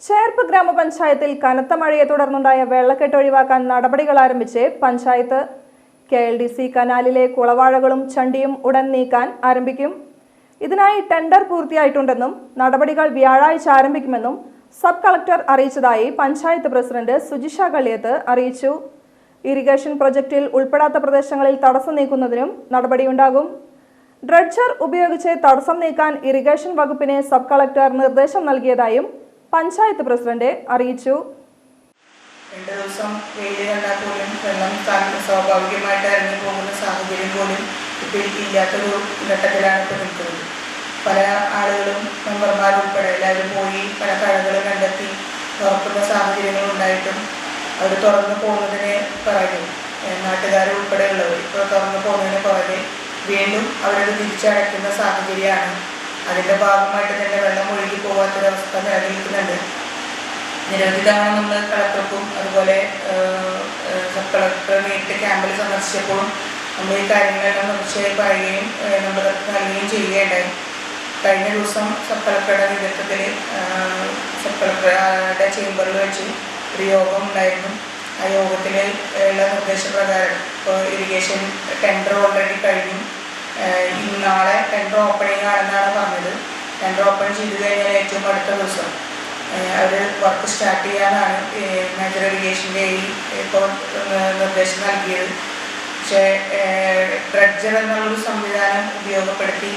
ചേർപ്പ് ഗ്രാമപഞ്ചായത്തിൽ കനത്ത മഴയെ തുടർന്നുണ്ടായ വെള്ളക്കെട്ട് ഒഴിവാക്കാൻ നടപടികൾ ആരംഭിച്ച് പഞ്ചായത്ത്. KLDC കനാലിലെ കുളവാഴകളും ചണ്ടിയും ഉടൻ നീക്കാൻ ആരംഭിക്കും. ഇതിനായി ടെൻഡർ പൂർത്തിയായിട്ടുണ്ടെന്നും നടപടികൾ വ്യാഴാഴ്ച ആരംഭിക്കുമെന്നും സബ് കളക്ടർ അറിയിച്ചതായി പഞ്ചായത്ത് പ്രസിഡന്റ് സുജിഷ കള്ളിയത്ത് അറിയിച്ചു. ഇറിഗേഷൻ പ്രൊജക്റ്റിൽ ഉൾപ്പെടാത്ത പ്രദേശങ്ങളിൽ തടസ്സം നീക്കുന്നതിനും നടപടിയുണ്ടാകും. ഡ്രഡ്ജർ ഉപയോഗിച്ച് തടസ്സം നീക്കാൻ ഇറിഗേഷൻ വകുപ്പിന് സബ് കളക്ടർ നിർദ്ദേശം നൽകിയതായും പഞ്ചായത്ത് പ്രസിഡന്റ് അറിയിച്ചു. 2 ദിവസം വെയിൽ കണ്ടാൽ പോലും വെള്ളം സ്വാഭാവികമായിട്ട് ഇറങ്ങി പോകുന്ന സാഹചര്യം പോലും ഇപ്പോൾ ഇല്ലാത്തൊരു ഘട്ടത്തിലാണ് ഇപ്പോൾ നിൽക്കുന്നത്. പല ആളുകളും മെമ്പർമാരുൾപ്പെടെ എല്ലാവരും പോയി പല കഴകളും കണ്ടെത്തി തുറക്കുന്ന സാഹചര്യങ്ങളുണ്ടായിട്ടും അവർ തുറന്നു പോകുന്നതിന് പുറകെ നാട്ടുകാരുൾപ്പെടെയുള്ളവർ ഇപ്പോൾ തുറന്നു പോകുന്നതിന് പുറകെ വീണ്ടും അവരത് തിരിച്ചടയ്ക്കുന്ന സാഹചര്യമാണ്. അതിൻ്റെ ഭാഗമായിട്ട് തന്നെ വെള്ളം ഒഴുകി പോകാത്തൊരവസ്ഥ നിലനിൽക്കുന്നുണ്ട്. നിരവധി തവണ നമ്മൾ കളക്ടർക്കും അതുപോലെ സബ് കളക്ടർ നേരിട്ട് ക്യാമ്പിൽ സന്ദർശിച്ചപ്പോഴും നമ്മൾ ഈ കാര്യങ്ങളെല്ലാം തുടർച്ചയായി പറയുകയും നമ്മൾ നൽകുകയും ചെയ്യുകയുണ്ടായി. കഴിഞ്ഞ ദിവസം സബ് കളക്ടറുടെ നേതൃത്വത്തിൽ സബ് കളക്ടറുടെ ചേംബറിൽ വെച്ച് ഒരു യോഗം ഉണ്ടായിരുന്നു. ആ യോഗത്തിൽ ഉള്ള നിർദ്ദേശപ്രകാരം ഇപ്പോൾ ഇറിഗേഷൻ ടെൻഡർ ഓൾറെഡി കഴിഞ്ഞു. നാളെ ടെൻഡർ ഓപ്പണിംഗ് ആണെന്നാണ് പറഞ്ഞത്. ടെൻഡർ ഓപ്പൺ ചെയ്ത് കഴിഞ്ഞാൽ ഏറ്റവും അടുത്ത ദിവസം അവർ വർക്ക് സ്റ്റാർട്ട് ചെയ്യാനാണ് മേജർ ഇറിഗേഷൻ്റെ ഇപ്പോൾ നിർദ്ദേശം നൽകിയത്. പക്ഷേ ഡ്രഡ്ജർ എന്നുള്ളൊരു സംവിധാനം ഉപയോഗപ്പെടുത്തി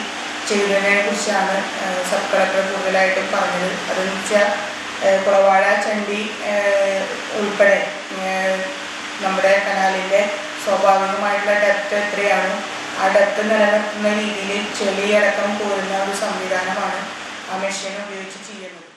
ചെയ്യുന്നതിനെ കുറിച്ചാണ് സബ് കളക്ടർ കൂടുതലായിട്ടും പറഞ്ഞത്. അതെന്ന് വെച്ചാൽ കുളവാഴ ചണ്ടി ഉൾപ്പെടെ നമ്മുടെ കനാലിൻ്റെ സ്വാഭാവികമായിട്ടുള്ള ഡെപ്ത് എത്രയാണോ ആ ഡെപ്ത് നിലനിർത്തുന്ന രീതിയിൽ ചെളിയടക്കം കോരുന്ന ഒരു സംവിധാനമാണ് ആ മെഷീൻ ഉപയോഗിച്ച് ചെയ്യുന്നത്.